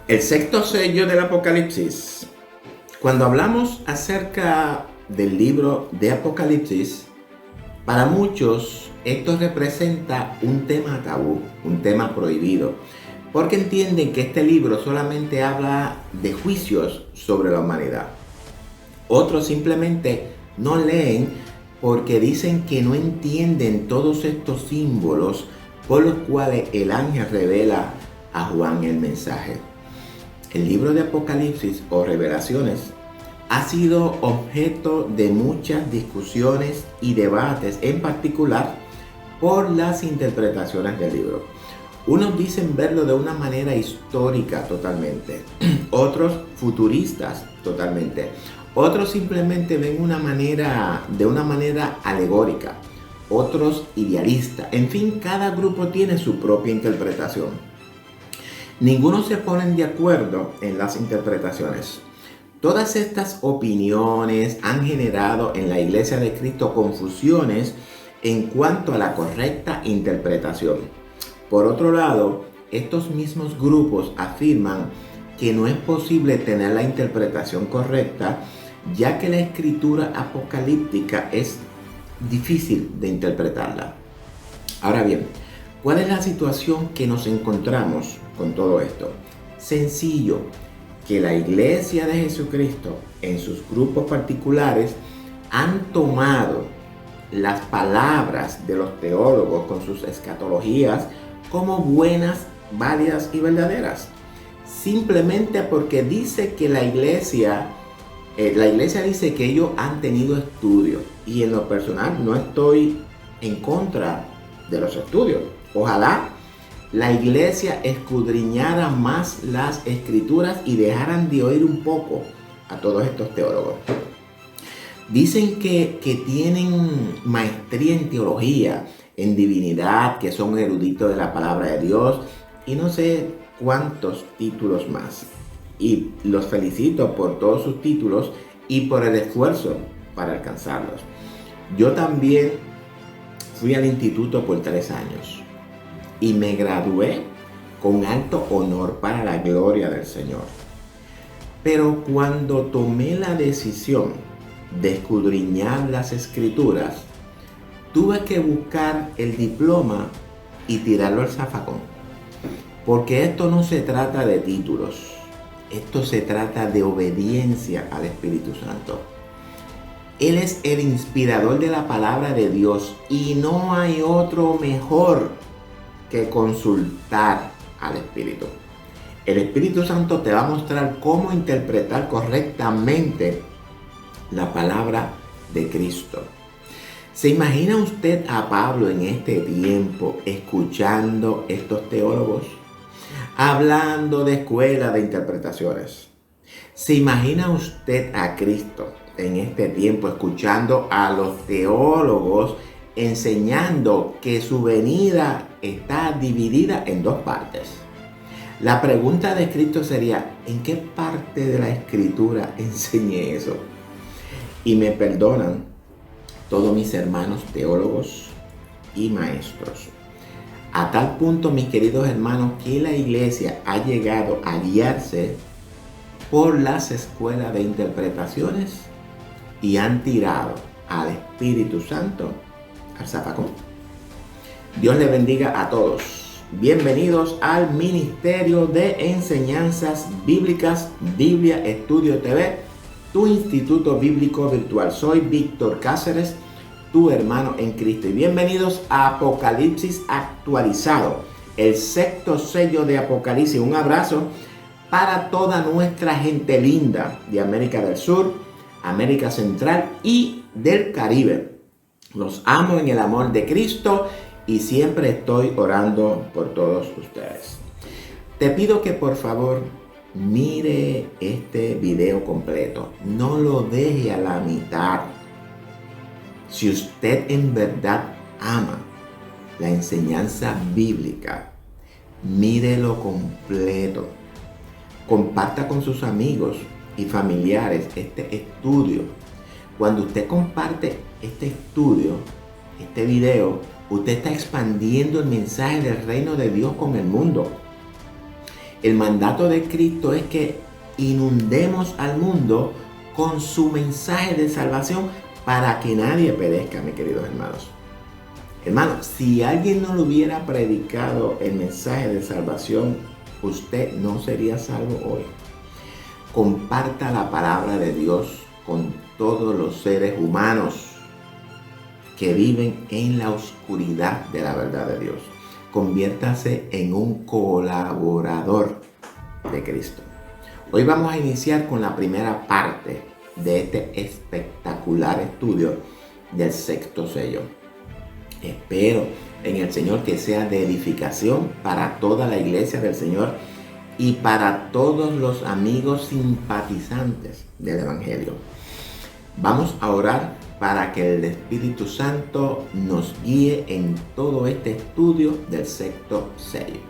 El sexto sello del Apocalipsis. Cuando hablamos acerca del libro de Apocalipsis, para muchos esto representa un tema tabú, un tema prohibido, porque entienden que este libro solamente habla de juicios sobre la humanidad. Otros simplemente no leen porque dicen que no entienden todos estos símbolos por los cuales el ángel revela a Juan el mensaje. El libro de Apocalipsis o Revelaciones ha sido objeto de muchas discusiones y debates, en particular por las interpretaciones del libro. Unos dicen verlo de una manera histórica totalmente, otros futuristas totalmente, otros simplemente ven de una manera alegórica, otros idealistas. En fin, cada grupo tiene su propia interpretación. Ninguno se ponen de acuerdo en las interpretaciones. Todas estas opiniones han generado en la Iglesia de Cristo confusiones en cuanto a la correcta interpretación. Por otro lado, estos mismos grupos afirman que no es posible tener la interpretación correcta, ya que la escritura apocalíptica es difícil de interpretarla. Ahora bien, ¿cuál es la situación que nos encontramos con todo esto? Sencillo, que la Iglesia de Jesucristo en sus grupos particulares han tomado las palabras de los teólogos con sus escatologías como buenas, válidas y verdaderas. Simplemente porque dice que la iglesia dice que ellos han tenido estudios, y en lo personal no estoy en contra de los estudios. Ojalá la iglesia escudriñara más las escrituras y dejaran de oír un poco a todos estos teólogos. Dicen que tienen maestría en teología, en divinidad, que son eruditos de la palabra de Dios y no sé cuántos títulos más. Y los felicito por todos sus títulos y por el esfuerzo para alcanzarlos. Yo también fui al instituto por 3 años y me gradué con alto honor para la gloria del Señor. Pero cuando tomé la decisión de escudriñar las escrituras, tuve que buscar el diploma y tirarlo al zafacón. Porque esto no se trata de títulos, esto se trata de obediencia al Espíritu Santo. Él es el inspirador de la palabra de Dios y no hay otro mejor que consultar al Espíritu. El Espíritu Santo te va a mostrar cómo interpretar correctamente la palabra de Cristo. ¿Se imagina usted a Pablo en este tiempo escuchando estos teólogos? Hablando de escuela de interpretaciones. ¿Se imagina usted a Cristo en este tiempo escuchando a los teólogos enseñando que su venida está dividida en 2 partes? La pregunta de Cristo sería, ¿en qué parte de la escritura enseñé eso? Y me perdonan todos mis hermanos teólogos y maestros. A tal punto, mis queridos hermanos, que la iglesia ha llegado a guiarse por las escuelas de interpretaciones y han tirado al Espíritu Santo al zafacón. Dios les bendiga a todos. Bienvenidos al Ministerio de Enseñanzas Bíblicas Biblia Estudio TV, tu instituto bíblico virtual. Soy Víctor Cáceres, tu hermano en Cristo, y bienvenidos a Apocalipsis actualizado, el sexto sello de Apocalipsis. Un abrazo para toda nuestra gente linda de América del Sur, América Central y del Caribe. Los amo en el amor de Cristo y siempre estoy orando por todos ustedes. Te pido que por favor mire este video completo, no lo deje a la mitad. Si usted en verdad ama la enseñanza bíblica, mírelo completo. Comparta con sus amigos y familiares este estudio. Cuando usted comparte este estudio, este video, usted está expandiendo el mensaje del reino de Dios con el mundo. El mandato de Cristo es que inundemos al mundo con su mensaje de salvación para que nadie perezca, mis queridos hermanos. Hermanos, si alguien no le hubiera predicado el mensaje de salvación, usted no sería salvo hoy. Comparta la palabra de Dios con todos los seres humanos que viven en la oscuridad de la verdad de Dios. Conviértase en un colaborador de Cristo. Hoy vamos a iniciar con la primera parte de este espectacular estudio del sexto sello. Espero en el Señor que sea de edificación para toda la iglesia del Señor y para todos los amigos simpatizantes del Evangelio. Vamos a orar para que el Espíritu Santo nos guíe en todo este estudio del sexto sello.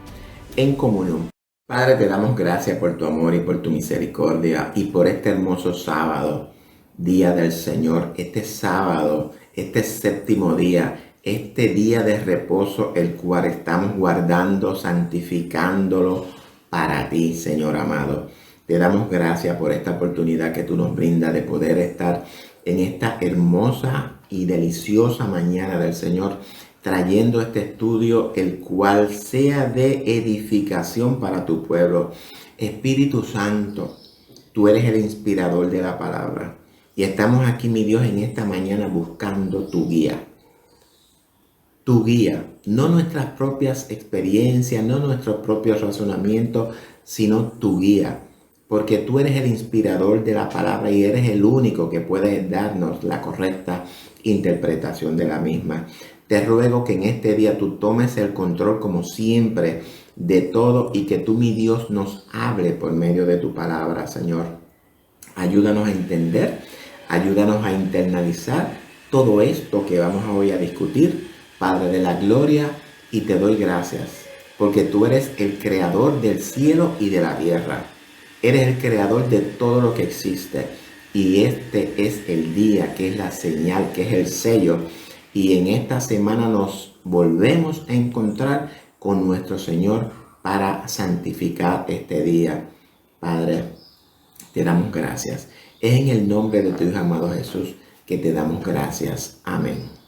En comunión. Padre, te damos gracias por tu amor y por tu misericordia y por este hermoso sábado, día del Señor, este sábado, este séptimo día, este día de reposo, el cual estamos guardando, santificándolo para ti, Señor amado. Te damos gracias por esta oportunidad que tú nos brindas de poder estar en esta hermosa y deliciosa mañana del Señor, trayendo este estudio, el cual sea de edificación para tu pueblo. Espíritu Santo, tú eres el inspirador de la palabra. Y estamos aquí, mi Dios, en esta mañana buscando tu guía. Tu guía, no nuestras propias experiencias, no nuestros propios razonamientos, sino tu guía. Porque tú eres el inspirador de la palabra y eres el único que puede darnos la correcta interpretación de la misma. Te ruego que en este día tú tomes el control como siempre de todo y que tú, mi Dios, nos hable por medio de tu palabra, Señor. Ayúdanos a entender, ayúdanos a internalizar todo esto que vamos hoy a discutir, Padre de la gloria, y te doy gracias porque tú eres el creador del cielo y de la tierra. Eres el creador de todo lo que existe y este es el día, que es la señal, que es el sello. Y en esta semana nos volvemos a encontrar con nuestro Señor para santificar este día. Padre, te damos gracias. Es en el nombre de tu Hijo amado Jesús que te damos gracias. Amén.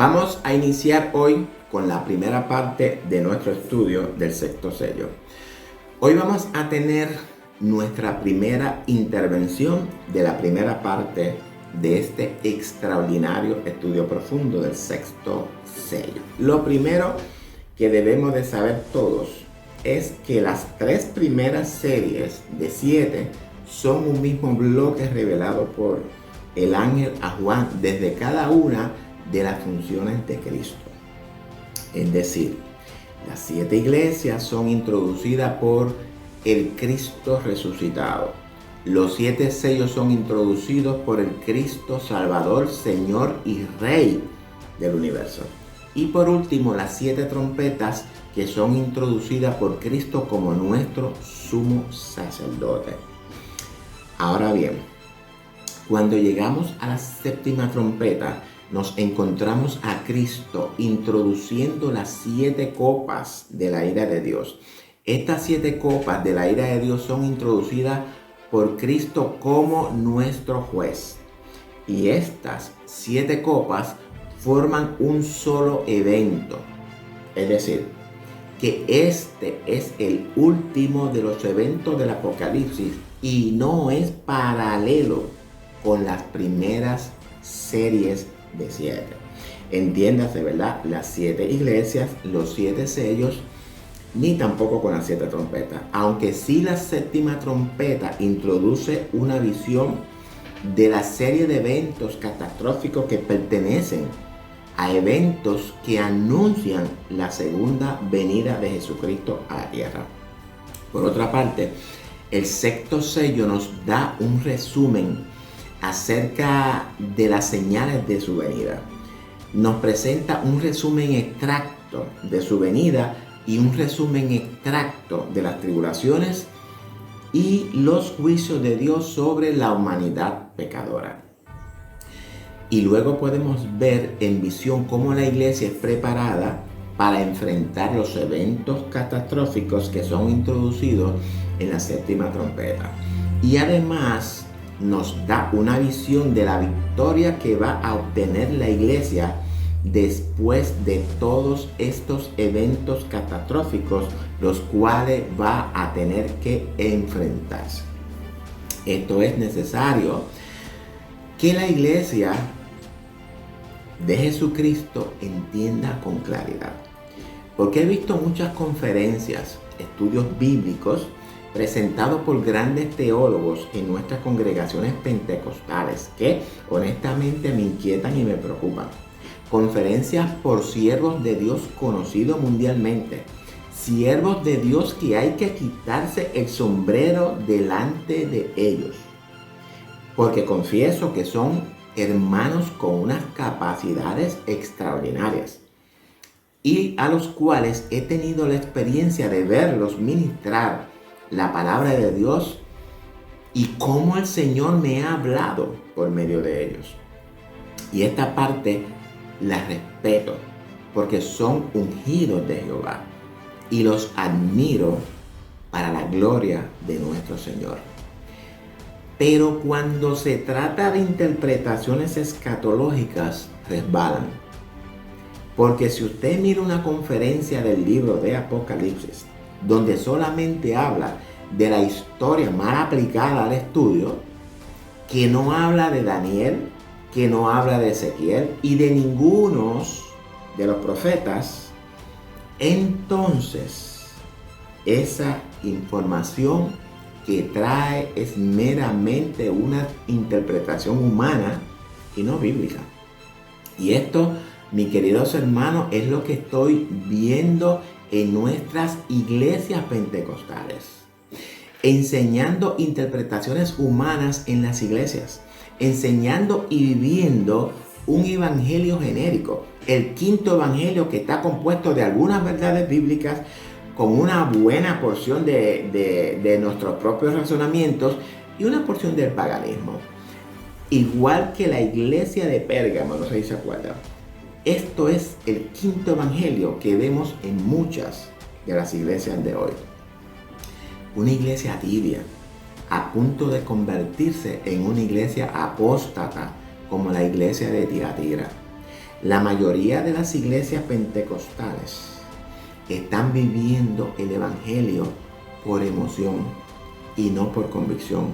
Vamos a iniciar hoy con la primera parte de nuestro estudio del sexto sello. Hoy vamos a tener nuestra primera intervención de la primera parte de este extraordinario estudio profundo del sexto sello. Lo primero que debemos de saber todos es que las tres primeras series de 7 son un mismo bloque revelado por el ángel a Juan desde cada una de las funciones de Cristo. Es decir, las 7 iglesias son introducidas por el Cristo resucitado. Los 7 sellos son introducidos por el Cristo Salvador, Señor y Rey del universo. Y por último, las 7 trompetas que son introducidas por Cristo como nuestro sumo sacerdote. Ahora bien, cuando llegamos a la séptima trompeta, nos encontramos a Cristo introduciendo las 7 copas de la ira de Dios. Estas 7 copas de la ira de Dios son introducidas por Cristo como nuestro juez. Y estas 7 copas forman un solo evento. Es decir, que este es el último de los eventos del Apocalipsis y no es paralelo con las primeras series de 7. Entiéndase, ¿verdad? Las 7 iglesias, los 7 sellos, ni tampoco con las 7 trompetas. Aunque sí la séptima trompeta introduce una visión de la serie de eventos catastróficos que pertenecen a eventos que anuncian la segunda venida de Jesucristo a la tierra. Por otra parte, el sexto sello nos da un resumen acerca de las señales de su venida. Nos presenta un resumen extracto de su venida y un resumen extracto de las tribulaciones y los juicios de Dios sobre la humanidad pecadora. Y luego podemos ver en visión cómo la iglesia es preparada para enfrentar los eventos catastróficos que son introducidos en la séptima trompeta. Y además nos da una visión de la victoria que va a obtener la iglesia después de todos estos eventos catastróficos, los cuales va a tener que enfrentarse. Esto es necesario que la iglesia de Jesucristo entienda con claridad. Porque he visto muchas conferencias, estudios bíblicos presentados por grandes teólogos en nuestras congregaciones pentecostales que honestamente me inquietan y me preocupan. Conferencias por siervos de Dios conocidos mundialmente. Siervos de Dios que hay que quitarse el sombrero delante de ellos. Porque confieso que son hermanos con unas capacidades extraordinarias. Y a los cuales he tenido la experiencia de verlos ministrar la palabra de Dios y cómo el Señor me ha hablado por medio de ellos. Y esta parte la respeto porque son ungidos de Jehová y los admiro para la gloria de nuestro Señor. Pero cuando se trata de interpretaciones escatológicas, resbalan. Porque si usted mira una conferencia del libro de Apocalipsis, donde solamente habla de la historia mal aplicada al estudio, que no habla de Daniel, que no habla de Ezequiel y de ninguno de los profetas, entonces esa información que trae es meramente una interpretación humana y no bíblica. Y esto, mis queridos hermanos, es lo que estoy viendo en nuestras iglesias pentecostales. Enseñando interpretaciones humanas en las iglesias. Enseñando y viviendo un evangelio genérico. El quinto evangelio que está compuesto de algunas verdades bíblicas con una buena porción de nuestros propios razonamientos y una porción del paganismo. Igual que la iglesia de Pérgamo, no sé si se acuerdan. Esto es el quinto evangelio que vemos en muchas de las iglesias de hoy. Una iglesia tibia, a punto de convertirse en una iglesia apóstata como la iglesia de Tiatira. La mayoría de las iglesias pentecostales están viviendo el evangelio por emoción y no por convicción.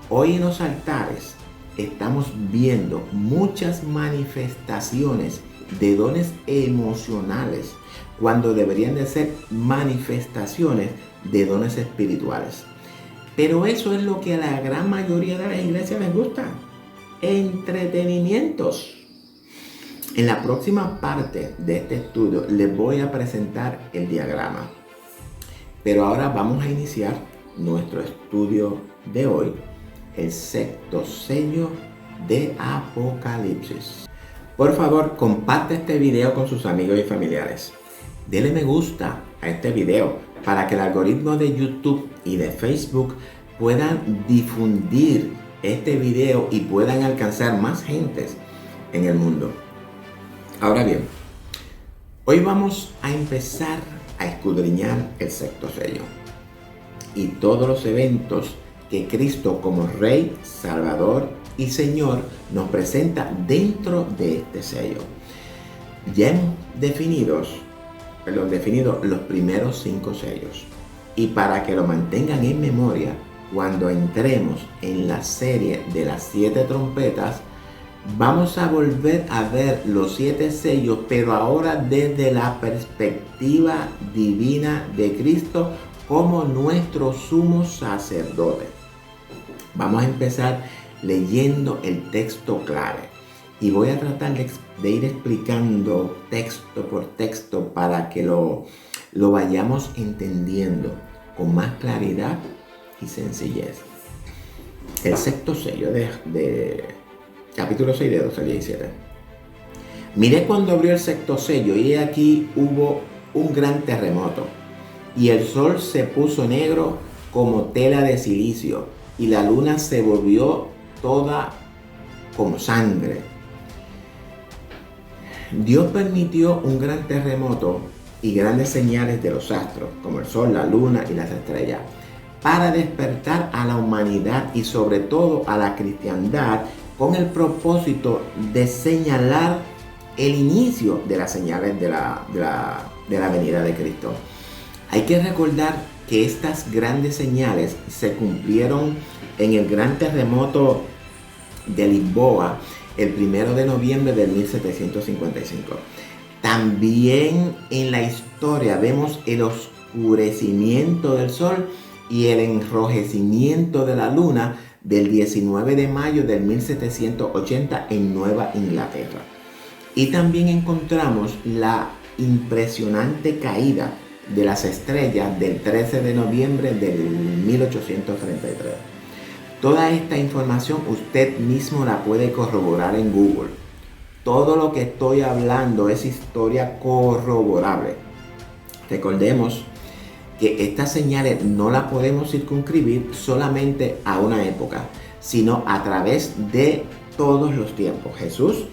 Hoy en los altares estamos viendo muchas manifestaciones de dones emocionales cuando deberían de ser manifestaciones de dones espirituales. Pero eso es lo que a la gran mayoría de las iglesias les gusta. Entretenimientos. En la próxima parte de este estudio les voy a presentar el diagrama. Pero ahora vamos a iniciar nuestro estudio de hoy, el sexto sello de Apocalipsis. Por favor, comparte este video con sus amigos y familiares. Dele me gusta a este video para que el algoritmo de YouTube y de Facebook puedan difundir este video y puedan alcanzar más gentes en el mundo. Ahora bien, hoy vamos a empezar a escudriñar el sexto sello y todos los eventos que Cristo como Rey, Salvador y Señor nos presenta dentro de este sello. Ya hemos definido los primeros 5 sellos. Y para que lo mantengan en memoria, cuando entremos en la serie de las 7 trompetas, vamos a volver a ver los 7 sellos, pero ahora desde la perspectiva divina de Cristo como nuestro sumo sacerdote. Vamos a empezar leyendo el texto clave y voy a tratar de ir explicando texto por texto para que lo vayamos entendiendo con más claridad y sencillez. El sexto sello de capítulo 6 de 12 al 17. Miré cuando abrió el sexto sello y aquí hubo un gran terremoto y el sol se puso negro como tela de silicio y la luna se volvió toda como sangre. Dios permitió un gran terremoto y grandes señales de los astros, como el sol, la luna y las estrellas, para despertar a la humanidad y sobre todo a la cristiandad con el propósito de señalar el inicio de las señales de la venida de Cristo. Hay que recordar que estas grandes señales se cumplieron en el gran terremoto de Lisboa el 1 de noviembre de 1755. También en la historia vemos el oscurecimiento del sol y el enrojecimiento de la luna del 19 de mayo de 1780 en Nueva Inglaterra. Y también encontramos la impresionante caída de las estrellas del 13 de noviembre del 1833. Toda esta información usted mismo la puede corroborar en Google. Todo lo que estoy hablando es historia corroborable. Recordemos que estas señales no las podemos circunscribir solamente a una época, sino a través de todos los tiempos. Jesús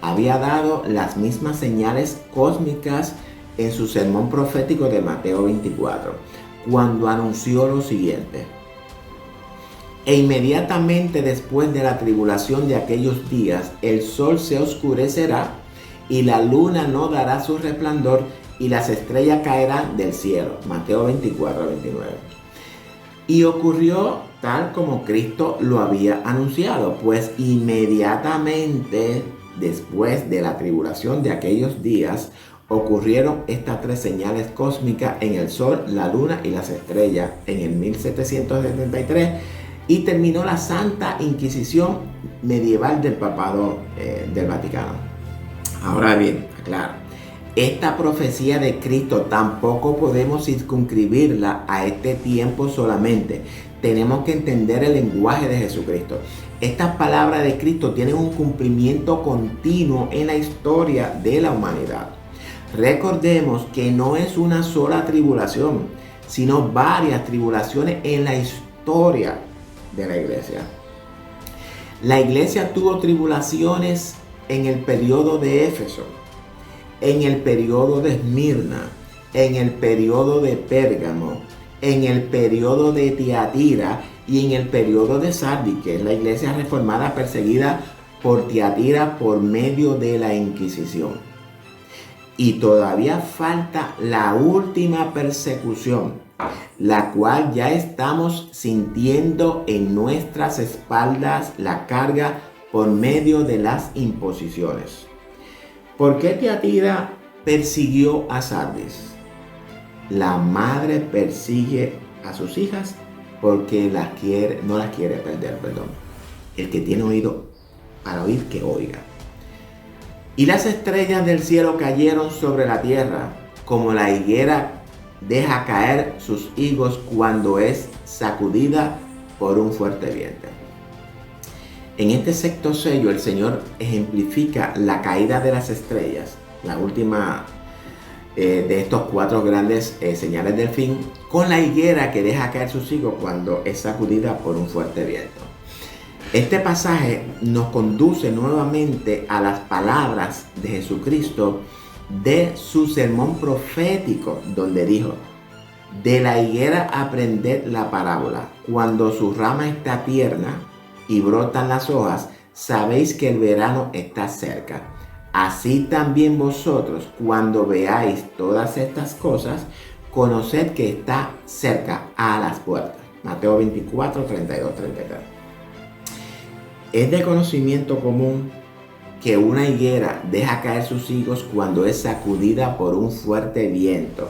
había dado las mismas señales cósmicas en su sermón profético de Mateo 24, cuando anunció lo siguiente: e inmediatamente después de la tribulación de aquellos días, el sol se oscurecerá y la luna no dará su resplandor y las estrellas caerán del cielo. Mateo 24, 29. Y ocurrió tal como Cristo lo había anunciado, pues inmediatamente después de la tribulación de aquellos días ocurrieron estas tres señales cósmicas en el sol, la luna y las estrellas en el 1773 y terminó la Santa Inquisición medieval del Papado del Vaticano. Ahora bien, claro, esta profecía de Cristo tampoco podemos circunscribirla a este tiempo solamente. Tenemos que entender el lenguaje de Jesucristo. Estas palabras de Cristo tienen un cumplimiento continuo en la historia de la humanidad. Recordemos que no es una sola tribulación, sino varias tribulaciones en la historia de la iglesia. La iglesia tuvo tribulaciones en el periodo de Éfeso, en el periodo de Esmirna, en el periodo de Pérgamo, en el periodo de Tiatira y en el periodo de Sardis, que es la iglesia reformada perseguida por Tiatira por medio de la Inquisición. Y todavía falta la última persecución, la cual ya estamos sintiendo en nuestras espaldas la carga por medio de las imposiciones. ¿Por qué Tiatira persiguió a Sardis? La madre persigue a sus hijas porque no las quiere perder. El que tiene oído para oír, que oiga. Y las estrellas del cielo cayeron sobre la tierra, como la higuera deja caer sus higos cuando es sacudida por un fuerte viento. En este sexto sello, el Señor ejemplifica la caída de las estrellas, la última de estos cuatro grandes señales del fin, con la higuera que deja caer sus higos cuando es sacudida por un fuerte viento. Este pasaje nos conduce nuevamente a las palabras de Jesucristo de su sermón profético, donde dijo: de la higuera aprended la parábola, cuando su rama está tierna y brotan las hojas, sabéis que el verano está cerca. Así también vosotros, cuando veáis todas estas cosas, conoced que está cerca, a las puertas. Mateo 24, 32, 33. Es de conocimiento común que una higuera deja caer sus higos cuando es sacudida por un fuerte viento,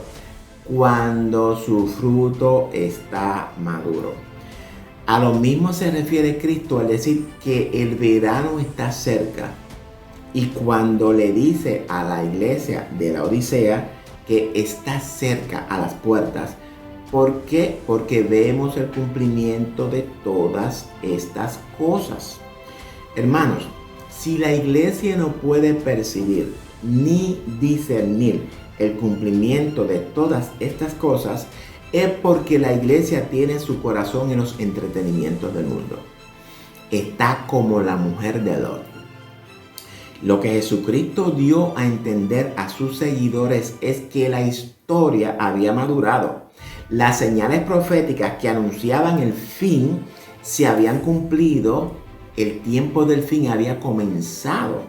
cuando su fruto está maduro. A lo mismo se refiere Cristo al decir que el verano está cerca, y cuando le dice a la iglesia de la Odisea que está cerca, a las puertas. ¿Por qué? Porque vemos el cumplimiento de todas estas cosas. Hermanos, si la iglesia no puede percibir ni discernir el cumplimiento de todas estas cosas, es porque la iglesia tiene su corazón en los entretenimientos del mundo. Está como la mujer de Lot. Lo que Jesucristo dio a entender a sus seguidores es que la historia había madurado. Las señales proféticas que anunciaban el fin se habían cumplido, el tiempo del fin había comenzado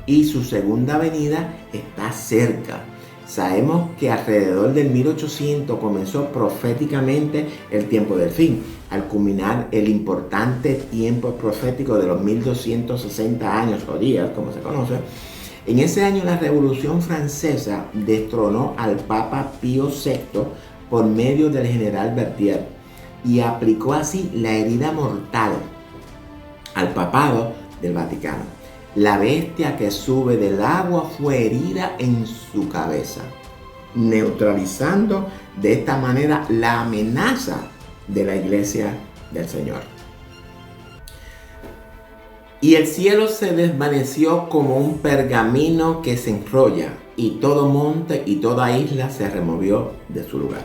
y su segunda venida está cerca. Sabemos que alrededor del 1800 comenzó proféticamente el tiempo del fin, al culminar el importante tiempo profético de los 1260 años o días, como se conoce. En ese año la Revolución Francesa destronó al Papa Pío VI por medio del general Berthier y aplicó así la herida mortal al papado del Vaticano. La bestia que sube del agua fue herida en su cabeza, neutralizando de esta manera la amenaza de la iglesia del Señor. Y el cielo se desvaneció como un pergamino que se enrolla, y todo monte y toda isla se removió de su lugar.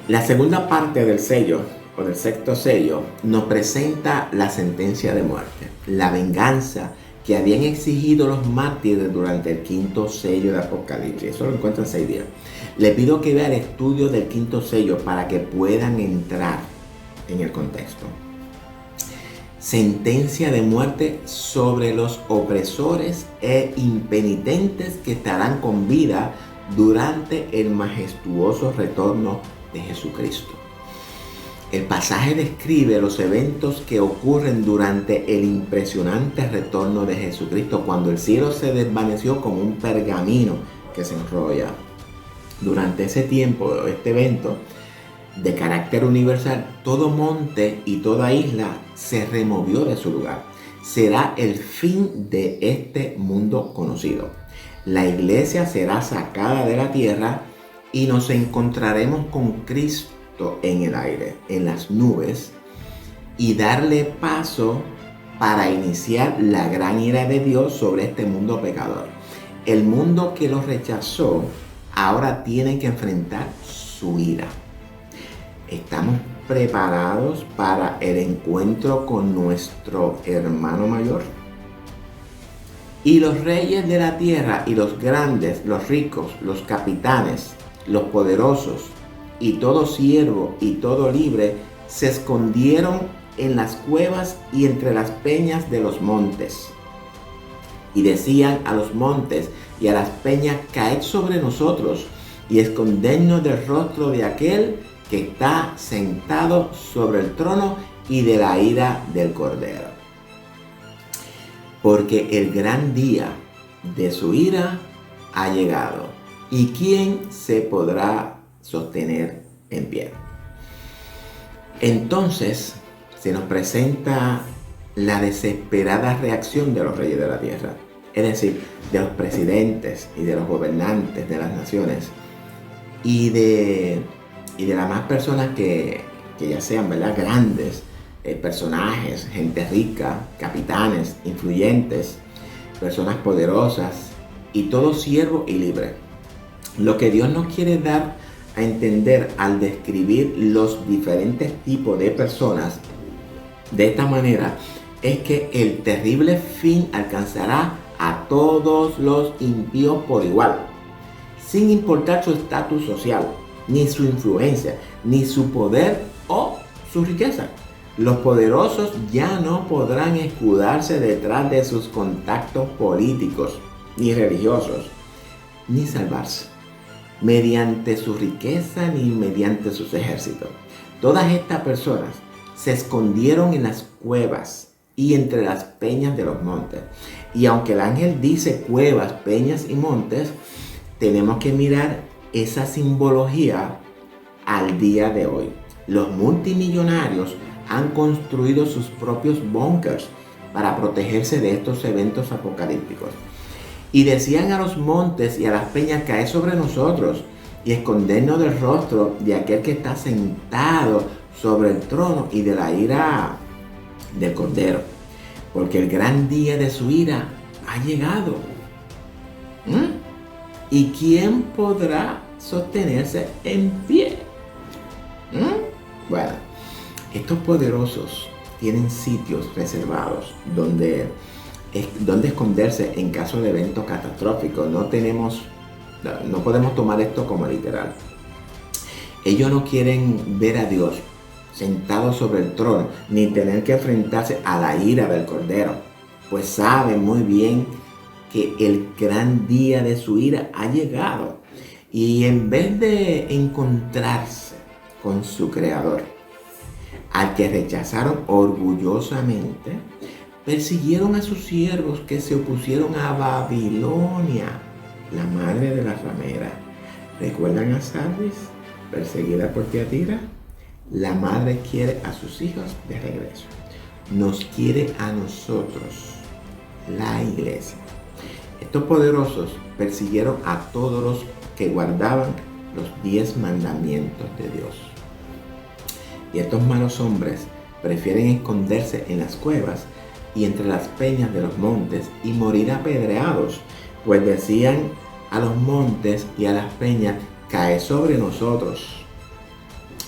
La segunda parte del sello, o del sexto sello, nos presenta la sentencia de muerte, la venganza que habían exigido los mártires durante el quinto sello de Apocalipsis. Eso lo encuentran en 6 días. Les pido que vean el estudio del quinto sello para que puedan entrar en el contexto. Sentencia de muerte sobre los opresores e impenitentes que estarán con vida durante el majestuoso retorno de Jesucristo. El pasaje describe los eventos que ocurren durante el impresionante retorno de Jesucristo, cuando el cielo se desvaneció como un pergamino que se enrolla. Durante ese tiempo, este evento de carácter universal, todo monte y toda isla se removió de su lugar. Será el fin de este mundo conocido. La iglesia será sacada de la tierra y nos encontraremos con Cristo en el aire, en las nubes, y darle paso para iniciar la gran ira de Dios sobre este mundo pecador. El mundo que lo rechazó ahora tiene que enfrentar su ira. ¿Estamos preparados para el encuentro con nuestro hermano mayor? Y los reyes de la tierra y los grandes, los ricos, los capitanes, los poderosos, y todo siervo y todo libre se escondieron en las cuevas y entre las peñas de los montes. Y decían a los montes y a las peñas: caed sobre nosotros y escondednos del rostro de aquel que está sentado sobre el trono y de la ira del Cordero. Porque el gran día de su ira ha llegado, ¿y quién se podrá sostener en pie? Entonces se nos presenta la desesperada reacción de los reyes de la tierra, es decir, de los presidentes y de los gobernantes de las naciones y de las más personas que ya sean, ¿verdad?, grandes personajes, gente rica, capitanes, influyentes, personas poderosas y todo siervo y libre. Lo que Dios nos quiere dar a entender al describir los diferentes tipos de personas de esta manera es que el terrible fin alcanzará a todos los impíos por igual, sin importar su estatus social, ni su influencia, ni su poder o su riqueza. Los poderosos ya no podrán escudarse detrás de sus contactos políticos, ni religiosos, ni salvarse mediante su riqueza ni mediante sus ejércitos. Todas estas personas se escondieron en las cuevas y entre las peñas de los montes. Y aunque el ángel dice cuevas, peñas y montes, tenemos que mirar esa simbología al día de hoy. Los multimillonarios han construido sus propios búnkers para protegerse de estos eventos apocalípticos. Y decían a los montes y a las peñas: caed sobre nosotros y escondernos del rostro de aquel que está sentado sobre el trono y de la ira del Cordero, porque el gran día de su ira ha llegado. ¿Y quién podrá sostenerse en pie? Bueno, estos poderosos tienen sitios reservados donde dónde esconderse en caso de eventos catastróficos. No podemos tomar esto como literal. Ellos no quieren ver a Dios sentado sobre el trono, ni tener que enfrentarse a la ira del Cordero, pues saben muy bien que el gran día de su ira ha llegado. Y en vez de encontrarse con su Creador, al que rechazaron orgullosamente, persiguieron a sus siervos que se opusieron a Babilonia, la madre de las rameras. ¿Recuerdan a Sardis, perseguida por Tiatira? La madre quiere a sus hijos de regreso. Nos quiere a nosotros, la iglesia. Estos poderosos persiguieron a todos los que guardaban los 10 mandamientos de Dios. Y estos malos hombres prefieren esconderse en las cuevas y entre las peñas de los montes y morir apedreados, pues decían a los montes y a las peñas: cae sobre nosotros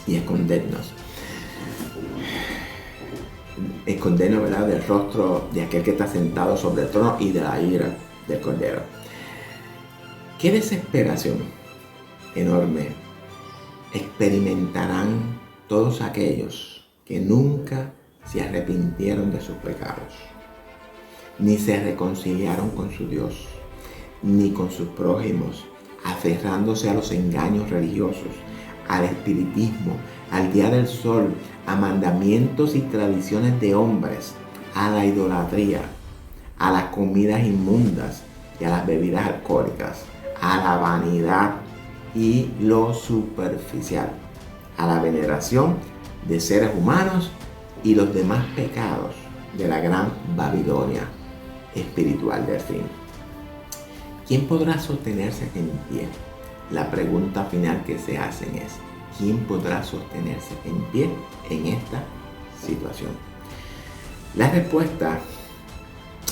y escondernos, ¿verdad?, del rostro de aquel que está sentado sobre el trono y de la ira del Cordero. ¡Qué desesperación enorme experimentarán todos aquellos que nunca se arrepintieron de sus pecados, ni se reconciliaron con su Dios, ni con sus prójimos, aferrándose a los engaños religiosos, al espiritismo, al día del sol, a mandamientos y tradiciones de hombres, a la idolatría, a las comidas inmundas y a las bebidas alcohólicas, a la vanidad y lo superficial, a la veneración de seres humanos y los demás pecados de la gran Babilonia espiritual del fin. ¿Quién podrá sostenerse en pie? La pregunta final que se hacen es: ¿quién podrá sostenerse en pie en esta situación? La respuesta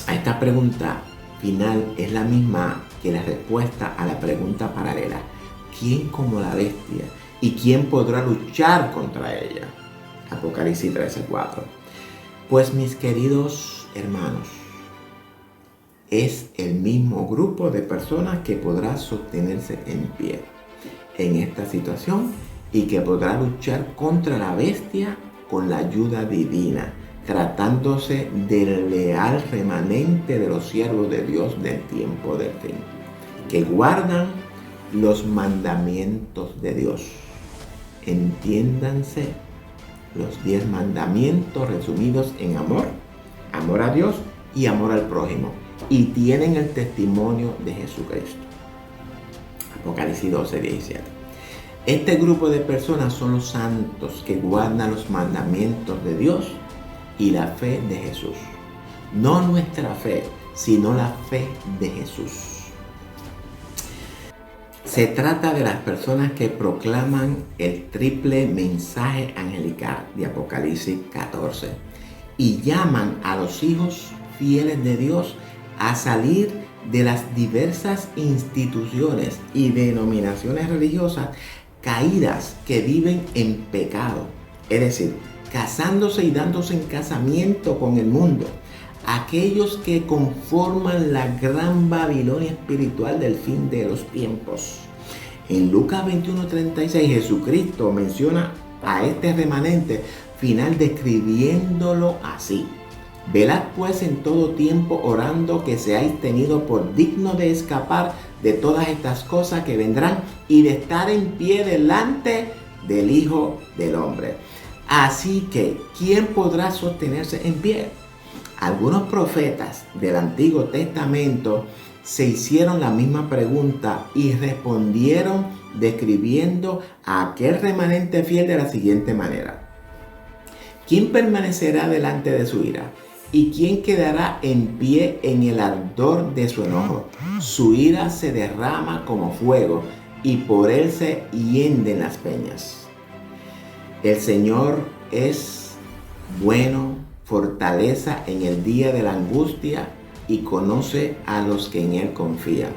a esta pregunta final es la misma que la respuesta a la pregunta paralela: ¿quién como la bestia? ¿Y quién podrá luchar contra ella? Apocalipsis 13:4. Pues mis queridos hermanos, es el mismo grupo de personas que podrá sostenerse en pie en esta situación y que podrá luchar contra la bestia con la ayuda divina, tratándose del leal remanente de los siervos de Dios del tiempo del fin, que guardan los mandamientos de Dios. Entiéndanse los 10 mandamientos resumidos en amor a Dios y amor al prójimo, y tienen el testimonio de Jesucristo. Apocalipsis 12:17. Este grupo de personas son los santos que guardan los mandamientos de Dios y la fe de Jesús. No nuestra fe, sino la fe de Jesús. Se trata de las personas que proclaman el triple mensaje angelical de Apocalipsis 14 y llaman a los hijos fieles de Dios a salir de las diversas instituciones y denominaciones religiosas caídas que viven en pecado, es decir, casándose y dándose en casamiento con el mundo, aquellos que conforman la gran Babilonia espiritual del fin de los tiempos. En Lucas 21:36 Jesucristo menciona a este remanente final describiéndolo así: velad pues en todo tiempo orando que seáis tenidos por dignos de escapar de todas estas cosas que vendrán y de estar en pie delante del Hijo del Hombre. Así que, ¿quién podrá sostenerse en pie? Algunos profetas del Antiguo Testamento se hicieron la misma pregunta y respondieron describiendo a aquel remanente fiel de la siguiente manera: ¿quién permanecerá delante de su ira? ¿Y quién quedará en pie en el ardor de su enojo? Su ira se derrama como fuego y por él se hienden las peñas. El Señor es bueno, fortaleza en el día de la angustia y conoce a los que en él confían.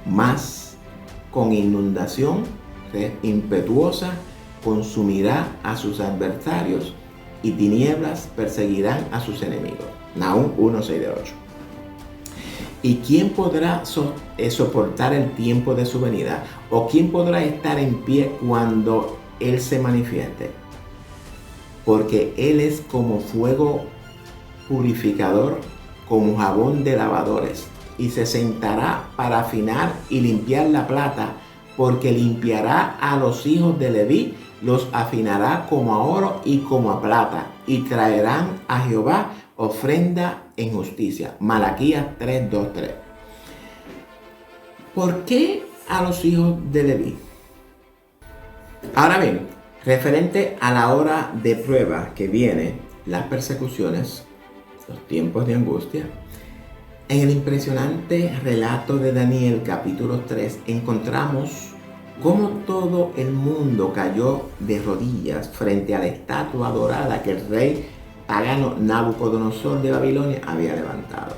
Mas con inundación impetuosa consumirá a sus adversarios y tinieblas perseguirán a sus enemigos. Nahum 1:6-8. ¿Y quién podrá soportar el tiempo de su venida? ¿O quién podrá estar en pie cuando Él se manifieste? Porque Él es como fuego purificador, como jabón de lavadores, y se sentará para afinar y limpiar la plata, porque limpiará a los hijos de Leví, los afinará como a oro y como a plata, y traerán a Jehová ofrenda en justicia. Malaquías 3:2-3. ¿Por qué a los hijos de Leví? Ahora bien, referente a la hora de prueba que viene, las persecuciones, los tiempos de angustia, en el impresionante relato de Daniel capítulo 3 encontramos cómo todo el mundo cayó de rodillas frente a la estatua dorada que el rey pagano Nabucodonosor de Babilonia había levantado,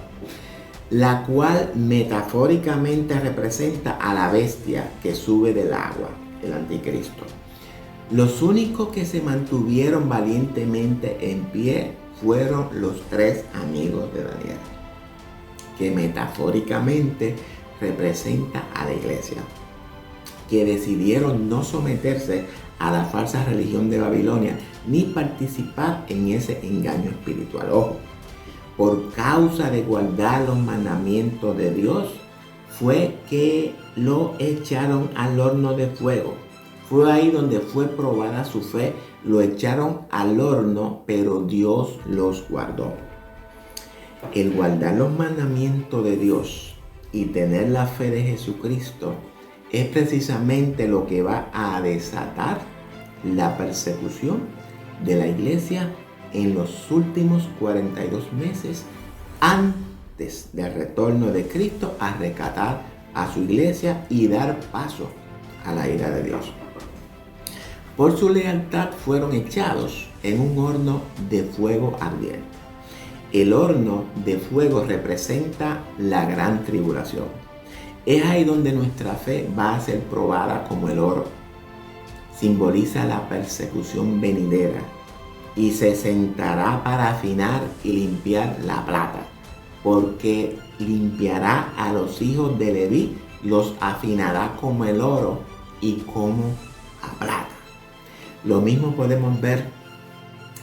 la cual metafóricamente representa a la bestia que sube del agua, el anticristo. Los únicos que se mantuvieron valientemente en pie fueron los 3 amigos de Daniel, que metafóricamente representa a la iglesia, que decidieron no someterse a la falsa religión de Babilonia ni participar en ese engaño espiritual. Ojo, por causa de guardar los mandamientos de Dios, fue que lo echaron al horno de fuego. Fue ahí donde fue probada su fe. Lo echaron al horno, pero Dios los guardó. El guardar los mandamientos de Dios y tener la fe de Jesucristo es precisamente lo que va a desatar la persecución de la iglesia en los últimos 42 meses antes del retorno de Cristo a rescatar a su iglesia y dar paso a la ira de Dios. Por su lealtad fueron echados en un horno de fuego ardiente. El horno de fuego representa la gran tribulación. Es ahí donde nuestra fe va a ser probada como el oro. Simboliza la persecución venidera y se sentará para afinar y limpiar la plata, porque limpiará a los hijos de Leví, los afinará como el oro y como a plata. Lo mismo podemos ver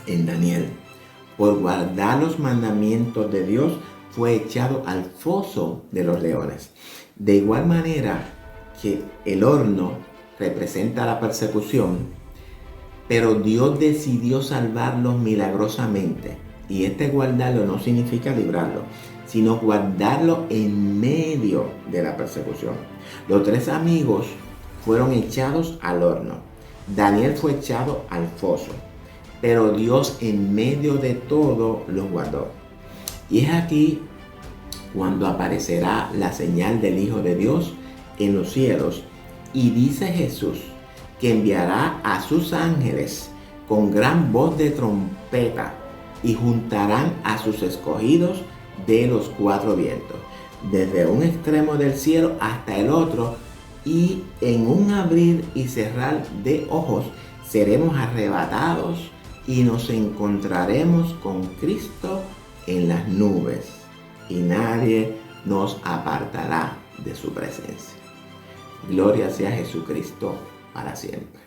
en Daniel. Por guardar los mandamientos de Dios fue echado al foso de los leones. De igual manera que el horno representa la persecución, pero Dios decidió salvarlos milagrosamente. Y guardarlo no significa librarlo, sino guardarlo en medio de la persecución. Los 3 amigos fueron echados al horno. Daniel fue echado al foso, pero Dios en medio de todo los guardó. Y es aquí cuando aparecerá la señal del Hijo de Dios en los cielos. Y dice Jesús que enviará a sus ángeles con gran voz de trompeta y juntarán a sus escogidos de los 4 vientos, desde un extremo del cielo hasta el otro, y en un abrir y cerrar de ojos seremos arrebatados y nos encontraremos con Cristo en las nubes, y nadie nos apartará de su presencia. Gloria sea a Jesucristo para siempre.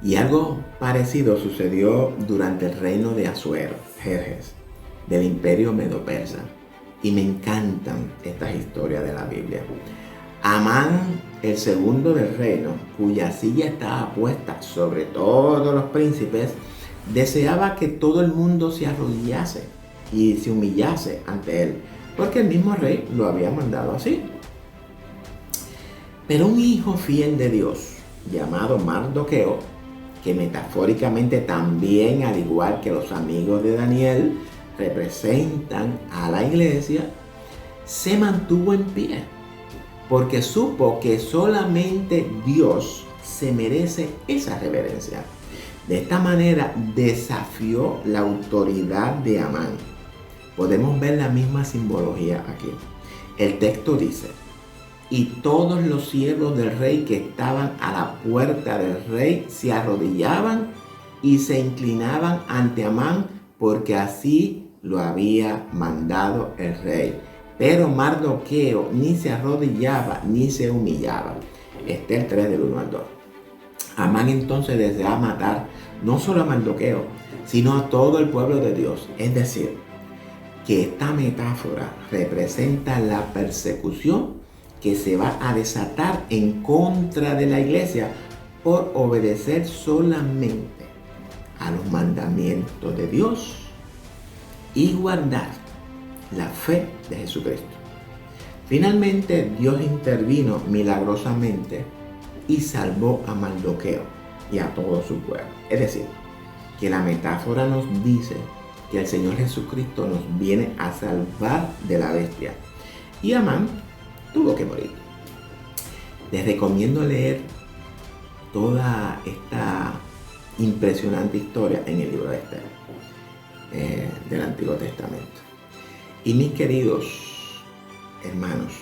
Y algo parecido sucedió durante el reino de Asuero, Jerjes, del imperio medo-persa. Y me encantan estas historias de la Biblia. Amán, el segundo del reino, cuya silla estaba puesta sobre todos los príncipes, deseaba que todo el mundo se arrodillase y se humillase ante él, porque el mismo rey lo había mandado así. Pero un hijo fiel de Dios, llamado Mardoqueo, que metafóricamente también, al igual que los amigos de Daniel, representan a la iglesia, se mantuvo en pie, porque supo que solamente Dios se merece esa reverencia. De esta manera desafió la autoridad de Amán. Podemos ver la misma simbología aquí. El texto dice: y todos los siervos del rey que estaban a la puerta del rey se arrodillaban y se inclinaban ante Amán, porque así lo había mandado el rey. Pero Mardoqueo ni se arrodillaba ni se humillaba. Esther 3 del 1 al 2. Amán entonces deseaba matar no solo a Mardoqueo, sino a todo el pueblo de Dios. Es decir, que esta metáfora representa la persecución que se va a desatar en contra de la iglesia por obedecer solamente a los mandamientos de Dios y guardar la fe de Jesucristo. Finalmente, Dios intervino milagrosamente y salvó a Mardoqueo y a todo su pueblo. Es decir, que la metáfora nos dice que el Señor Jesucristo nos viene a salvar de la bestia. Y Amán tuvo que morir. Les recomiendo leer toda esta impresionante historia en el libro de Esther del Antiguo Testamento. Y mis queridos hermanos,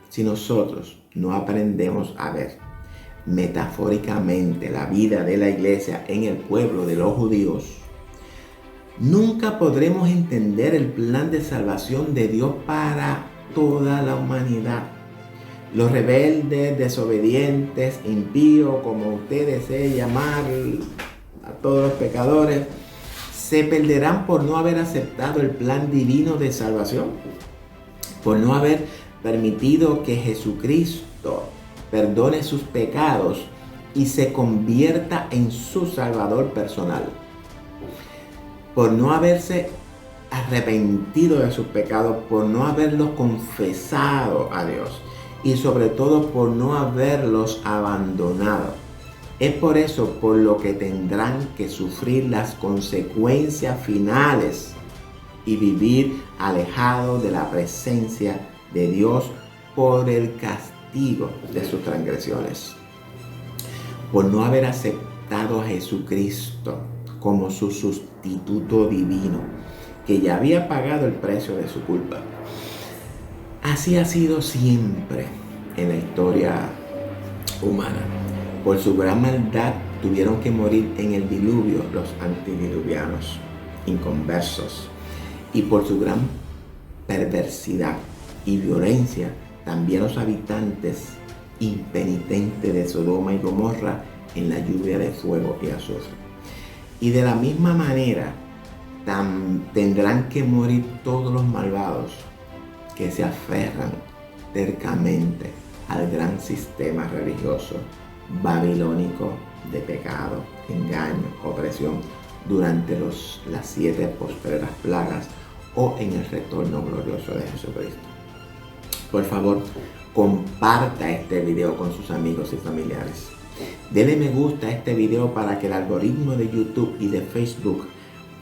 si nosotros no aprendemos a ver metafóricamente la vida de la iglesia en el pueblo de los judíos, nunca podremos entender el plan de salvación de Dios para toda la humanidad. Los rebeldes, desobedientes, impíos, como usted desee llamar a todos los pecadores, se perderán por no haber aceptado el plan divino de salvación, por no haber permitido que Jesucristo perdone sus pecados y se convierta en su Salvador personal, por no haberse arrepentido de sus pecados, por no haberlos confesado a Dios y sobre todo por no haberlos abandonado. Es por eso por lo que tendrán que sufrir las consecuencias finales y vivir alejados de la presencia de Dios por el castigo de sus transgresiones. Por no haber aceptado a Jesucristo como su sustituto divino, que ya había pagado el precio de su culpa. Así ha sido siempre en la historia humana. Por su gran maldad tuvieron que morir en el diluvio los antediluvianos, inconversos. Y por su gran perversidad y violencia, también los habitantes impenitentes de Sodoma y Gomorra en la lluvia de fuego y azufre. Y de la misma manera tendrán que morir todos los malvados que se aferran tercamente al gran sistema religioso babilónico de pecado, engaño, opresión durante las 7 postreras plagas o en el retorno glorioso de Jesucristo. Por favor, comparta este video con sus amigos y familiares. Dele me gusta a este video para que el algoritmo de YouTube y de Facebook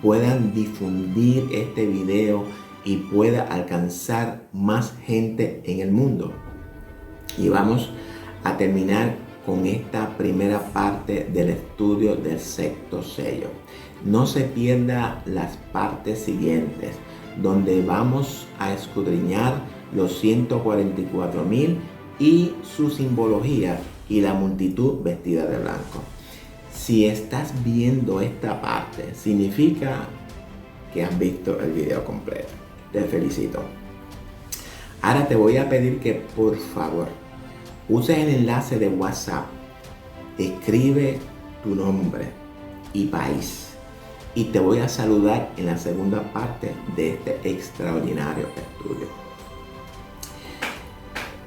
puedan difundir este video y pueda alcanzar más gente en el mundo. Y vamos a terminar con esta primera parte del estudio del sexto sello. No se pierda las partes siguientes, donde vamos a escudriñar los 144,000 y su simbología y la multitud vestida de blanco. Si estás viendo esta parte, significa que has visto el video completo. Te felicito. Ahora te voy a pedir que por favor uses el enlace de WhatsApp, escribe tu nombre y país y te voy a saludar en la segunda parte de este extraordinario estudio.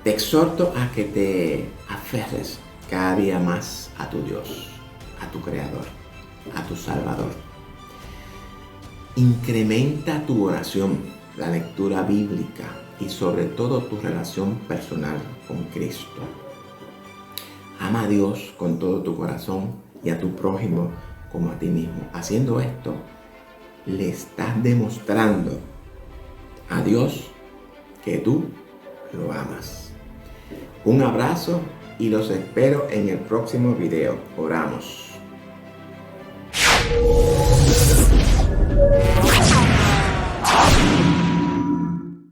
Te exhorto a que te aferres cada día más a tu Dios, a tu Creador, a tu Salvador. Incrementa tu oración, la lectura bíblica y sobre todo tu relación personal con Cristo. Ama a Dios con todo tu corazón y a tu prójimo como a ti mismo. Haciendo esto, le estás demostrando a Dios que tú lo amas. Un abrazo y los espero en el próximo video. Oramos.